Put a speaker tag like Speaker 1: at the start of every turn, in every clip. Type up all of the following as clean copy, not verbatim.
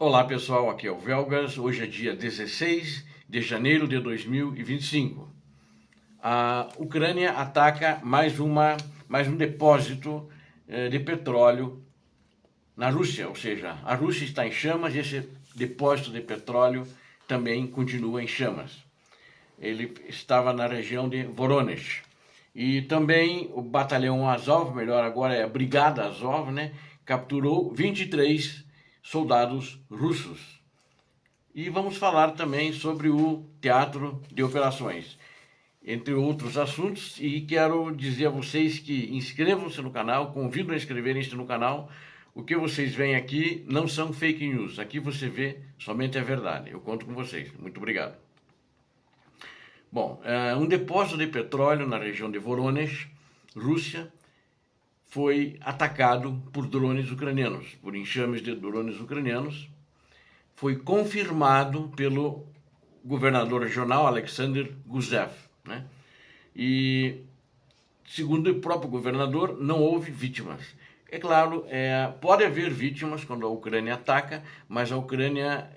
Speaker 1: Olá pessoal, aqui é o Velgas. Hoje é dia 16 de janeiro de 2025. A Ucrânia ataca mais um depósito de petróleo na Rússia, ou seja, a Rússia está em chamas e esse depósito de petróleo também continua em chamas. Ele estava na região de Voronezh. E também o batalhão Azov, melhor agora é a Brigada Azov, capturou 23 soldados russos. E vamos falar também sobre o teatro de operações, entre outros assuntos. E quero dizer a vocês que inscrevam-se no canal, convido a inscreverem-se no canal. O que vocês veem aqui não são fake news, aqui você vê somente a verdade. Eu conto com vocês. Muito obrigado. Bom, um depósito de petróleo na região de Voronezh, Rússia, foi atacado por drones ucranianos, por enxames de drones ucranianos. Foi confirmado pelo governador regional Alexander Gusev, E, segundo o próprio governador, não houve vítimas. É claro, pode haver vítimas quando a Ucrânia ataca, mas a Ucrânia,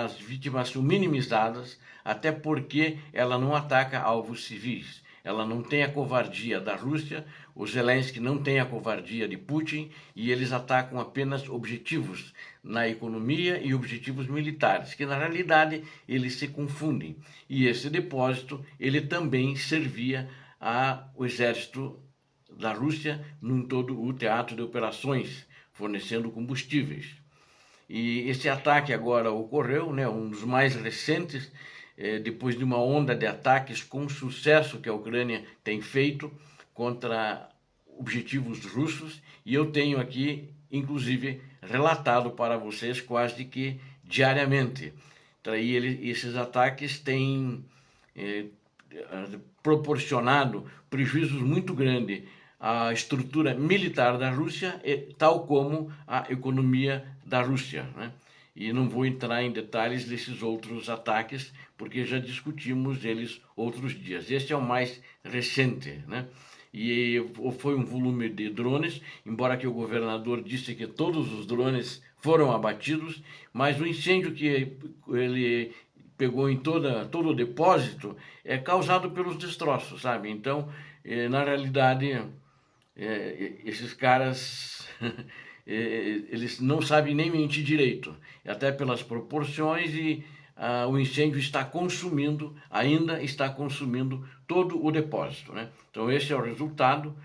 Speaker 1: as vítimas são minimizadas, até porque ela não ataca alvos civis. Ela não tem a covardia da Rússia, o Zelensky não tem a covardia de Putin, e eles atacam apenas objetivos na economia e objetivos militares, que na realidade eles se confundem. E esse depósito, ele também servia ao exército da Rússia em todo o teatro de operações, fornecendo combustíveis. E esse ataque agora ocorreu, um dos mais recentes, depois de uma onda de ataques com sucesso que a Ucrânia tem feito contra objetivos russos, e eu tenho aqui, inclusive, relatado para vocês quase que diariamente. Então, esses ataques têm proporcionado prejuízos muito grandes à estrutura militar da Rússia, tal como à economia da Rússia, E não vou entrar em detalhes desses outros ataques, porque já discutimos eles outros dias. Este é o mais recente, E foi um volume de drones, embora que o governador disse que todos os drones foram abatidos, mas o incêndio que ele pegou em todo o depósito é causado pelos destroços, sabe? Então, na realidade, esses caras eles não sabem nem mentir direito, até pelas proporções, e o incêndio ainda está consumindo todo o depósito, Então esse é o resultado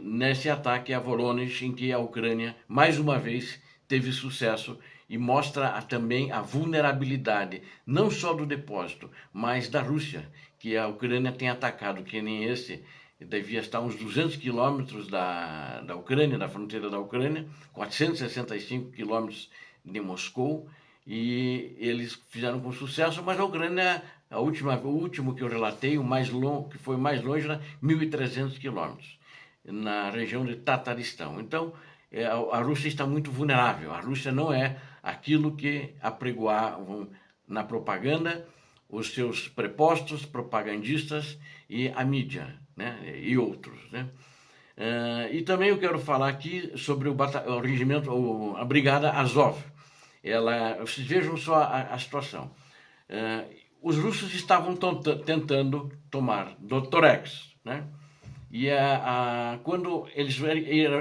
Speaker 1: nesse ataque a Voronezh, em que a Ucrânia mais uma vez teve sucesso, e mostra também a vulnerabilidade não só do depósito, mas da Rússia, que a Ucrânia tem atacado, que nem esse devia estar uns 200 quilômetros da Ucrânia, da fronteira da Ucrânia, 465 quilômetros de Moscou, e eles fizeram com sucesso, mas a Ucrânia, o último que eu relatei, que foi mais longe, 1.300 quilômetros, na região de Tataristão. Então, a Rússia está muito vulnerável. A Rússia não é aquilo que apregoavam na propaganda os seus prepostos propagandistas e a mídia, e outros, E também eu quero falar aqui sobre o regimento, a Brigada Azov. Vocês vejam só a situação. Os russos estavam tentando tomar Dotorex, E quando eles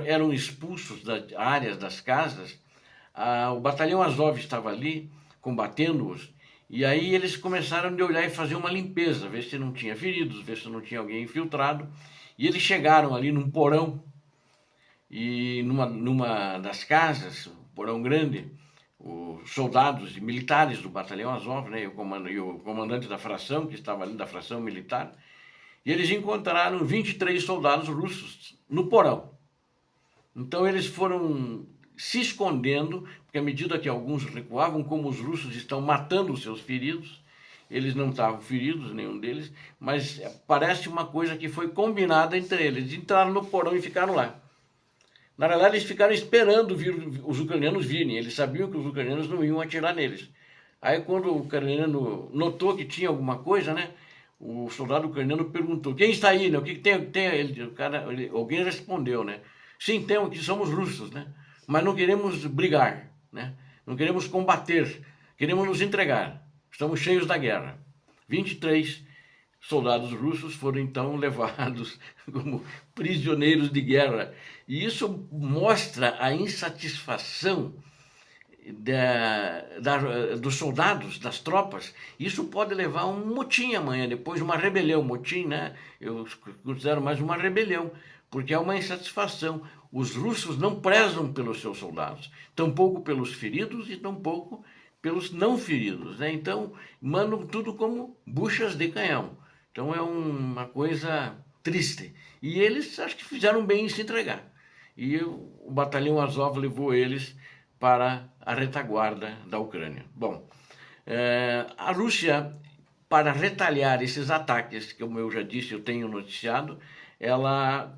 Speaker 1: eram expulsos das áreas das casas, o batalhão Azov estava ali combatendo-os, e aí eles começaram a olhar e fazer uma limpeza, ver se não tinha feridos, ver se não tinha alguém infiltrado. E eles chegaram ali num porão, e numa das casas, um porão grande, os soldados e militares do batalhão Azov, e o comandante da fração, que estava ali da fração militar, e eles encontraram 23 soldados russos no porão. Então eles foram se escondendo, porque à medida que alguns recuavam, como os russos estão matando os seus feridos, eles não estavam feridos, nenhum deles, mas parece uma coisa que foi combinada entre eles. Eles entraram no porão e ficaram lá. Na realidade, eles ficaram esperando os ucranianos virem. Eles sabiam que os ucranianos não iam atirar neles. Aí, quando o ucraniano notou que tinha alguma coisa, o soldado ucraniano perguntou: quem está aí? O que tem? Alguém respondeu, sim, temos, que somos russos, mas não queremos brigar, não queremos combater, queremos nos entregar. Estamos cheios da guerra. 23 soldados russos foram então levados como prisioneiros de guerra. E isso mostra a insatisfação dos soldados, das tropas. Isso pode levar a um motim amanhã, depois uma rebelião. Motim, né? Eu considero mais uma rebelião, porque é uma insatisfação. Os russos não prezam pelos seus soldados, tampouco pelos feridos e tampouco pelos não feridos, né? Então, mandam tudo como buchas de canhão. Então é uma coisa triste. E eles acho que fizeram bem em se entregar. E o batalhão Azov levou eles para a retaguarda da Ucrânia. Bom, a Rússia, para retalhar esses ataques, que como eu já disse, eu tenho noticiado, ela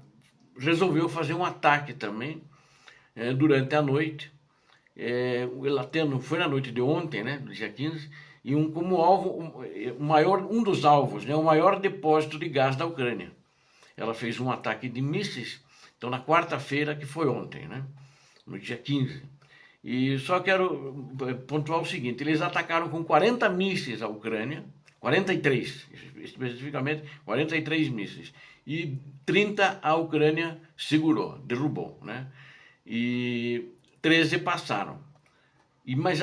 Speaker 1: resolveu fazer um ataque também durante a noite. Foi na noite de ontem, né, do dia 15, e como alvo, um dos alvos, né, o maior depósito de gás da Ucrânia. Ela fez um ataque de mísseis, então na quarta-feira, que foi ontem, né, no dia 15. E só quero pontuar o seguinte, eles atacaram com 40 mísseis a Ucrânia, 43, especificamente 43 mísseis, e 30 a Ucrânia segurou, derrubou, né, e 13 passaram. Mas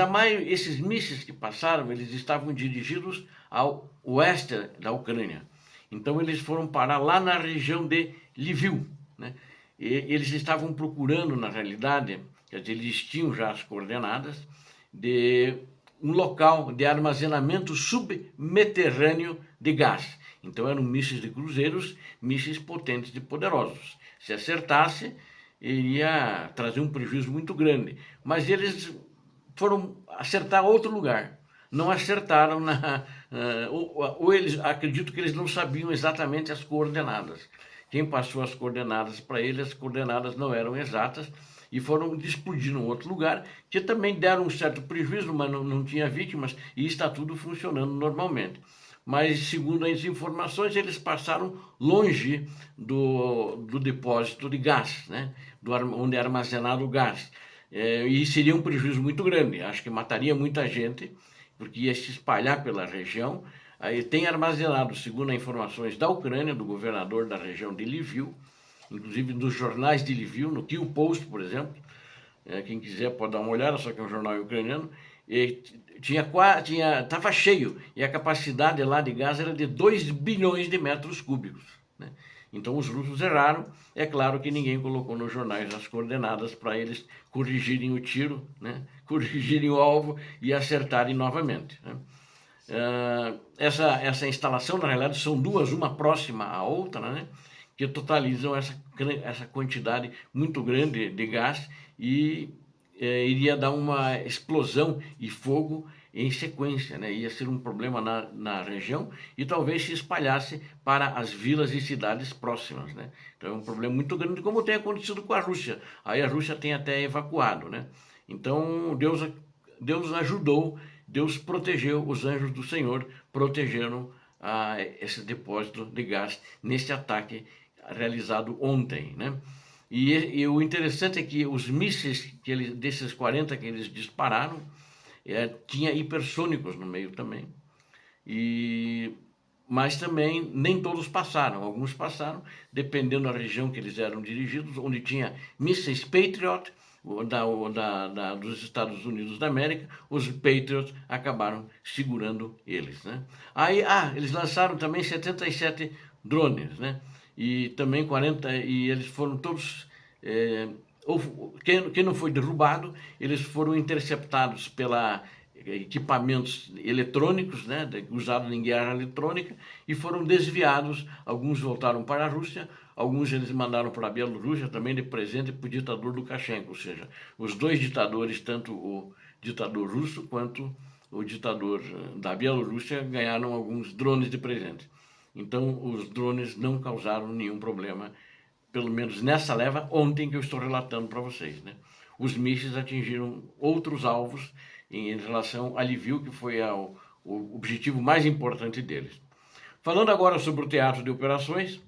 Speaker 1: esses mísseis que passaram, eles estavam dirigidos ao oeste da Ucrânia. Então eles foram parar lá na região de Lviv, né? E eles estavam procurando, na realidade, quer dizer, eles tinham já as coordenadas de um local de armazenamento subterrâneo de gás. Então eram mísseis de cruzeiros, mísseis potentes e poderosos. Se acertasse, iria trazer um prejuízo muito grande. Mas eles foram acertar outro lugar. Não acertaram ou eles, acredito que eles não sabiam exatamente as coordenadas. Quem passou as coordenadas para eles, as coordenadas não eram exatas e foram explodir em outro lugar, que também deram um certo prejuízo, mas não tinha vítimas e está tudo funcionando normalmente. Mas, segundo as informações, eles passaram longe do depósito de gás, né? Onde é armazenado o gás. E seria um prejuízo muito grande. Acho que mataria muita gente, porque ia se espalhar pela região. Aí tem armazenado, segundo as informações da Ucrânia, do governador da região de Lviv, inclusive nos jornais de Lviv, no Kyiv Post, por exemplo. Quem quiser pode dar uma olhada, só que é um jornal ucraniano. Estava cheio, e a capacidade lá de gás era de 2 bilhões de metros cúbicos, né? Então os russos erraram. É claro que ninguém colocou nos jornais as coordenadas para eles corrigirem o tiro, né? Corrigirem o alvo e acertarem novamente, né? Essa instalação, na realidade, são duas, uma próxima à outra, né? Que totalizam essa quantidade muito grande de gás e iria dar uma explosão e fogo em sequência, né? Ia ser um problema na região e talvez se espalhasse para as vilas e cidades próximas, né? Então é um problema muito grande, como tem acontecido com a Rússia. Aí a Rússia tem até evacuado, né? Então Deus ajudou, Deus protegeu, os anjos do Senhor protegeram esse depósito de gás nesse ataque realizado ontem, né? E o interessante é que os mísseis desses 40 que eles dispararam, tinha hipersônicos no meio também. Mas também nem todos passaram, alguns passaram, dependendo da região que eles eram dirigidos, onde tinha mísseis Patriot, dos Estados Unidos da América, os Patriots acabaram segurando eles, né? Aí, eles lançaram também 77 drones, né? E também 40, e eles foram todos, quem não foi derrubado, eles foram interceptados pela equipamentos eletrônicos, né, usados em guerra eletrônica, e foram desviados. Alguns voltaram para a Rússia, alguns eles mandaram para a Bielorrússia também de presente para o ditador Lukashenko, ou seja, os dois ditadores, tanto o ditador russo quanto o ditador da Bielorrússia, ganharam alguns drones de presente. Então, os drones não causaram nenhum problema, pelo menos nessa leva ontem que eu estou relatando para vocês, né? Os mísseis atingiram outros alvos em relação a Lviv, que foi o objetivo mais importante deles. Falando agora sobre o teatro de operações,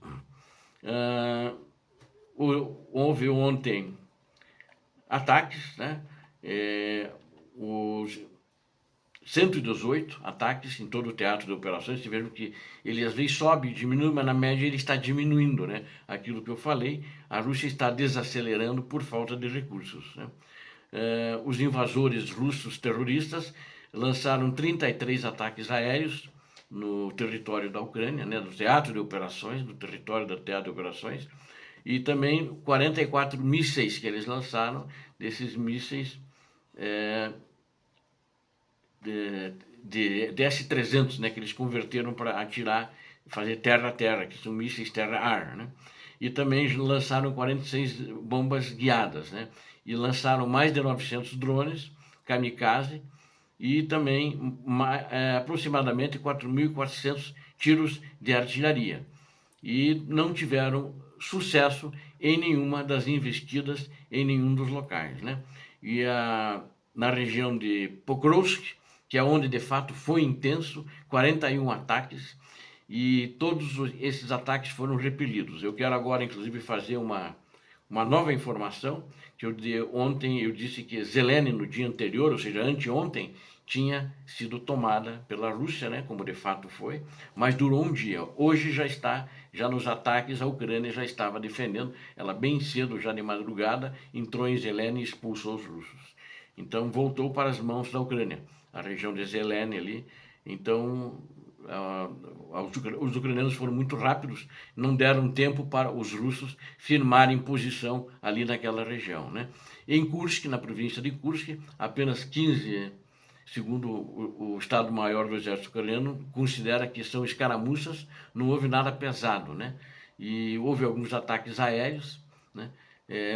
Speaker 1: houve ontem ataques, né? os 118 ataques em todo o teatro de operações. Vejam que ele às vezes sobe e diminui, mas na média ele está diminuindo, né? Aquilo que eu falei, a Rússia está desacelerando por falta de recursos, né? Os invasores russos terroristas lançaram 33 ataques aéreos no território da Ucrânia, né, do teatro de operações, do território do teatro de operações, e também 44 mísseis que eles lançaram, desses mísseis de S-300, né, que eles converteram para atirar, fazer terra-terra, que são mísseis terra-ar, né? E também lançaram 46 bombas guiadas, né? E lançaram mais de 900 drones kamikaze e também aproximadamente 4.400 tiros de artilharia. E não tiveram sucesso em nenhuma das investidas em nenhum dos locais, né? E na região de Pokrovsk, que é onde de fato foi intenso, 41 ataques, e todos esses ataques foram repelidos. Eu quero agora, inclusive, fazer uma nova informação, que ontem eu disse que Zeleny, no dia anterior, ou seja, anteontem, tinha sido tomada pela Rússia, né, como de fato foi, mas durou um dia. Hoje já nos ataques, a Ucrânia já estava defendendo, ela bem cedo, já de madrugada, entrou em Zeleny e expulsou os russos. Então voltou para as mãos da Ucrânia, a região de Zeleny ali. Então os ucranianos foram muito rápidos, não deram tempo para os russos firmarem posição ali naquela região, né? Em Kursk, na província de Kursk, apenas 15, segundo o Estado-Maior do Exército Ucraniano, considera que são escaramuças, não houve nada pesado, né? E houve alguns ataques aéreos, né?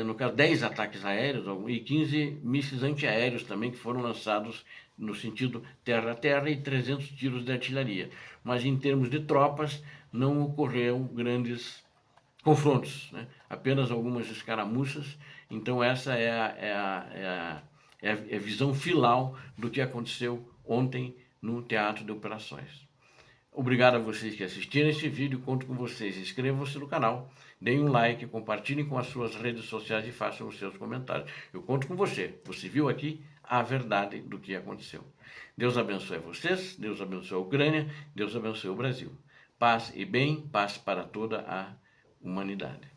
Speaker 1: No caso, 10 ataques aéreos e 15 mísseis antiaéreos também, que foram lançados no sentido terra-terra, e 300 tiros de artilharia. Mas em termos de tropas, não ocorreram grandes confrontos, né? Apenas algumas escaramuças. Então essa é a visão final do que aconteceu ontem no teatro de operações. Obrigado a vocês que assistiram esse vídeo, conto com vocês. Inscrevam-se no canal, deem um like, compartilhem com as suas redes sociais e façam os seus comentários. Eu conto com você. Você viu aqui a verdade do que aconteceu. Deus abençoe vocês, Deus abençoe a Ucrânia, Deus abençoe o Brasil. Paz e bem, paz para toda a humanidade.